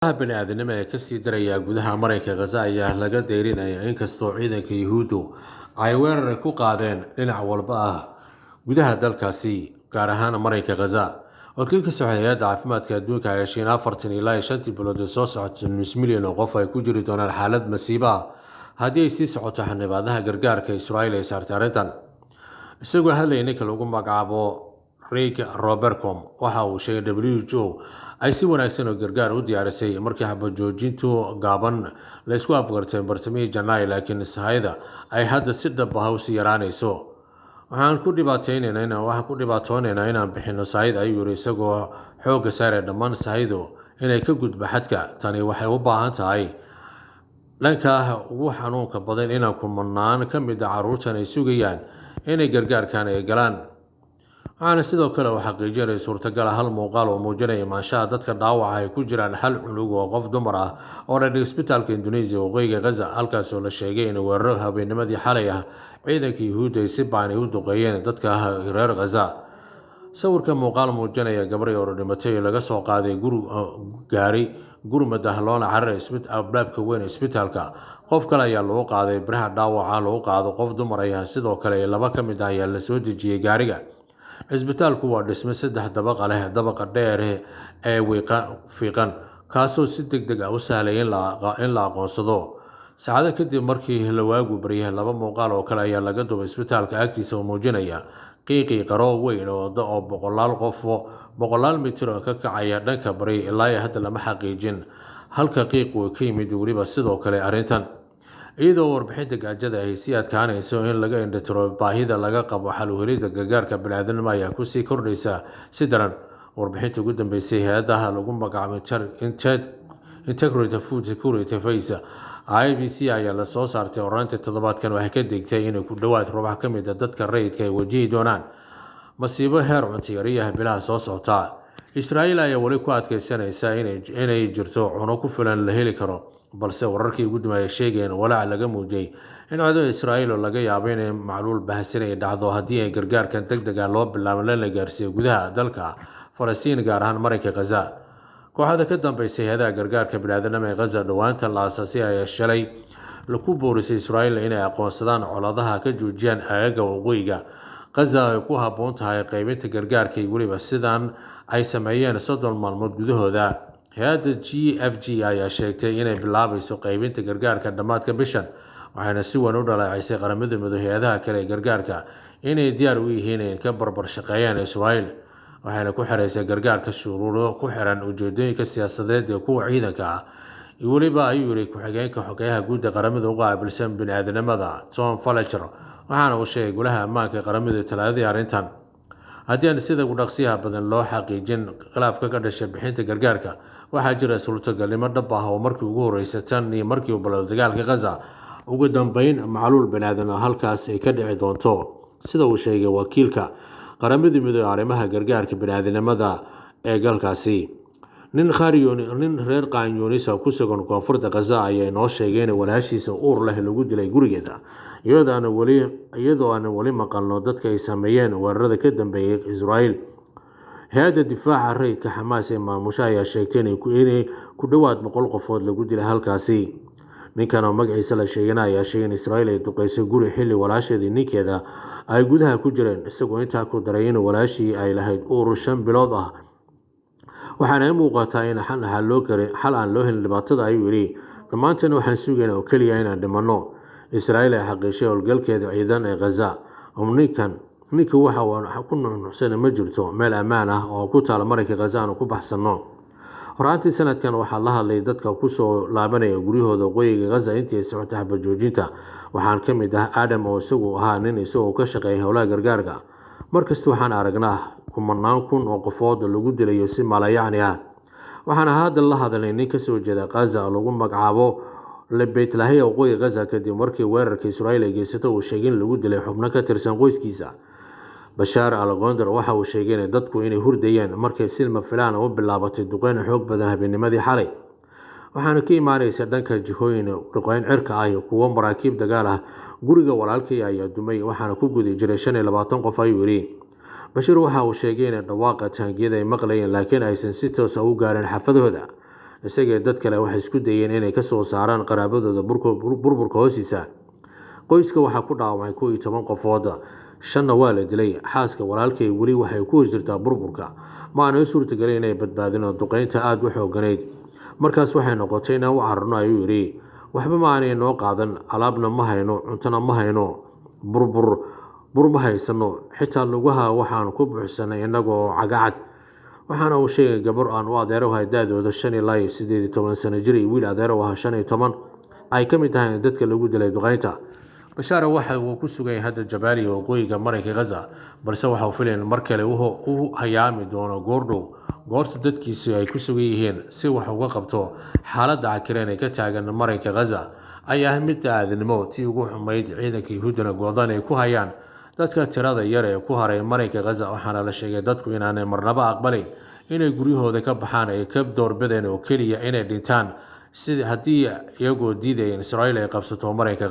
bini'aadanimo ee kasii daraya gudaha Mareykanka Gaza ayaa laga deyrinaya inkastoo ciidanka Yuhuuddu ay weerar ku qaadeen dhinac walba gudaha dalkaasi gaar ahaan Mareykanka Gaza. Wakiilka Hay'adda Caafimaadka Adduunka ayaa sheegay 40 ilaa 50 bilood soo socota nus milyan oo qof ay ku jiri doonaan xaalad masiibo haddii ay sii socoto xanibaadaha gargaarka Israa'iil ee saartay arrintan. Isagoo hadlayay ninka lagu magacaabo Rick Robertcom waxa uu sheegay WHO ay si wanaagsan oo gargaar u diyaarisay markii xabad joojintu gaaban la isku afgartay bartamihii Janaayo, laakiin sahayda ay hadda si dhab ah u sii yaraanayso. waxaan ku dhibaatoonaynaa inaan bixino sahayda, ayuu yiri isagoo xoogga saaray dhammaan sahaydu inay ka gudbo xadka. Tani waxay u baahan tahay dhanka ugu xanuunka badan inaan kumanaan ka mid ah carruurtan ay sugayaan inay gargaarkan ay galaan. waxaana sidoo kale uu xaqiijinay suurtagal hal muuqaal oo muujinaya maanshaha dadka dhaawaca ay ku jiraan hal cunug oo qof dumar ah oo dhashay isbitaalka Indonesia waqooyiga Gaza, halkaas oo la sheegay in weerar habeennimadii xalay ciidanka Yuhuudda ay si baan u duqeeyeen dadka reer Gaza. Sawirka muuqaal muujinaya gabar yar oo dhimatay oo laga soo qaaday gaari gurmad loona cararay albaabka weyn ee isbitaalka. qof kale ayaa lagu qaaday biraha dhaawaca lagu qaado qof dumar ah, sidoo kale laba ka mid ah ayaa la soo dejiyay gaariga. Isbitaalku waa dhisme 3 dabaq leh, dabaqa dheer ee fiiqan kaasoo si degdeg ah u sahlay in la aqoonsado. Saacado kadib markii la waagu baryay, laba muuqaal oo kale ayaa laga duubay isbitaalka agtiisa oo muujinaya qiiqii qaro weyn oo boqolaal mitir ka kacaya dhanka bari. ilaa hadda lama xaqiijin halka qiiqu ka yimid weliba sidoo kale arrintan, iyadoo warbixinta gaajada ay sii adkaanayso in laga indhatiro baahida laga qabo xal u helidda gargaarka bini'aadanimo ayaa ku sii kordhaysa si daran. Warbixinta ugu dambeysay hay'adaha lagu magacaabo Integrated Food Security Face IBC ayaa la soo saartay horaantii toddobaadkan. waxay ka digtay in ku dhawaad rubax ka mid ah dadka rayidka ay wajihi doonaan masiibo heer cunto yari bilaha soo socota. Israa'iil ayaa weli ku adkaysanaysa inay jirto cunno ku filan la heli karo, balse wararkii ugu dambeeyay sheegeen walaac laga muujiyay in ciidamada Israa'iil laga yaabo inay macluul baahsan ay dhacdo haddii ay gargaarkan degdeg ah loo bilaabo la gaarsiiyo gudaha dalka Falastiin gaar ahaan Mareykanka Gaza. kooxda ka dambeysay hay'adaha gargaarka bini'aadanimo ee Gaza dhawaanta la aasaasay ayaa shalay lagu boorisay Israa'iil inay aqoonsadaan colaadaha ka joojiyaan aagga waqooyiga Gaza ay ku habboon tahay qaybinta gargaarka weliba sidaan ay sameeyeen 30 maalmood gudahooda. Hay'adda GFG ayaa sheegtay inay bilaabayso qaybinta gargaarka dhammaadka bishan, waxayna si weyn u dhaleecaysay qaramada midoobay hay'adaha kale ee gargaarka inay diyaar u yihiin inay ka barbar shaqeeyaan Israa'iil. waxayna ku xiraysay gargaarka shuruudo ku xiran ujeedooyinka siyaasadeed ee kuwa ciidanka weliba ayuu yiri ku-xigeenka xogeyaha guud ee qaramada uga qaabilsan bini'aadanimada Tom Fletcher, waxaana uu sheegay golaha ammaanka ee qaramada Talaadadii arrintan haddii aan sida ugu dhaqsiyaha badan loo xaqiijin khilaafka ka dhashay bixinta gargaarka, waxaa jira suurtagalnimo dhab ah oo markii ugu horeysay tan iyo markii uu bilowday dagaalka Gaza ugu dambeyn macluul bini'aadan halkaas ay ka dhici doonto, sida uu sheegay wakiilka qaramada midoobay ee arrimaha gargaarka bini'aadanimada ee galkaasi. nin reer Qaanyunis ku sugan koonfurta Gaza ayaa inoo sheegay in walaashiisa uur leh lagu dilay gurigeeda, iyadoo aan weli maqalno dadka ay sameeyeen weerarada ka dambeeyay Israa'iil. Hay'adda difaaca rayidka Xamaas ee maamusha ayaa sheegtay in ku dhawaad 100 qofood lagu dilay halkaasi. ninkan oo magaciisa la sheegay ayaa sheegay in Israa'iil ay duqeysay guri xilli walaasheedii ninkeeda ay gudaha ku jireen, isagoo intaa ku daray in walaashii ay lahayd uur 5 bilood ah. waxaana muuqataa in xal aan loo helin dhibaatada, ayuu yiri. dhammaanteen waxaan sugaynaa oo keliya inaan dhimanno. Israa'iil ay xaqiijisay howlgalkeeda ciidan ee Gaza. ninka waxa uu ku nuuxnuuxsan ma jirto meel ammaan ah oo ku taal Mareykanka Gaza aan ku baxsano. horaantii sanadkan waxaa la hadlay dadka ku soo laabanaya guryahooda waqooyiga Gaza intii socotay xabad joojinta. waxaan ka mid ah Adam oo isagu ahaa nin isagoo ka shaqeeya howlaha gargaarka. markasta waxaan aragnaa kumanaan kun oo qofood lagu dilayo si malayacni ah. waxaana hadda la hadalnay nin ka soo jeeda Gaza lagu magacaabo Beit Lahia waqooyiga Gaza kadib markii weerarka Israa'iil ay geysatay uu sheegay in lagu dilay xubno ka tirsan qoyskiisa. Bashar al-Gondar waxa uu sheegay in dadku inay hurdayeen markay silma filaan u bilaabatay duqeyn xoog badan habeennimadii xalay. waxaana ka imaanaysa dhanka jihooyin duqeyn cirka ah iyo kuwo maraakiib dagaal ah. guriga walaalkay ayaa dumay, waxaana ku guday jiray 25 qof, ayuu yiri. Bashir waxa uu sheegay in dhawaaqa taangiyada ay maqlayeen laakiin aysan si toos ah u gaarin xaafadooda. isaga dad kale waxay isku dayeen inay ka soo saaraan qaraabadooda burburka hoostiisa. Qoyska waxaa ku dhaawacmay 11 qofood, 5 waa la dilay. Xaaska walaalkay weli waxay ku jirtaa burburka, ma aanay suurtagelin inay badbaadino duqeynta aad u xooganeyd. Markaas waxay noqotay inaan u cararno, ayuu yidhi. Waxba ma aanay noo qaadan, alaabna ma hayno, cuntona ma hayno, bur ma haysano, xitaa lugaha waxaan ku buuxsanay innagoo cagacad. Waxaana uu sheegay gabar aan u adeero ahay da'dooda 5 ilaa 18 sano jir iyo wiil adeero ah 15 ay ka mid tahay dadka lagu dilay duqeynta. Bashaar waxa uu ku sugay hadda Jabaaliya waqooyiga marinka Gaza, balse waxa uu filayaa mar kale uu hayaami doono goordhow goorta dadkiisu ay ku sugan yihiin si wax uga qabto xaaladda cakiran ee ka taagan marinka Gaza ayaa mid aadnimo tii ugu xumayd. Ciidanka Yuhuudna go'doon ay ku hayaan dadka tirada yar ee ku haray marinka Gaza, waxaana la sheegay dadku inaanay marnaba aqbalin inay guryahooda ka baxaan ay ka doorbideen oo keliya inay dhintaan sidii haddii iyagoo diidaya in Israa'iil ay qabsato marinka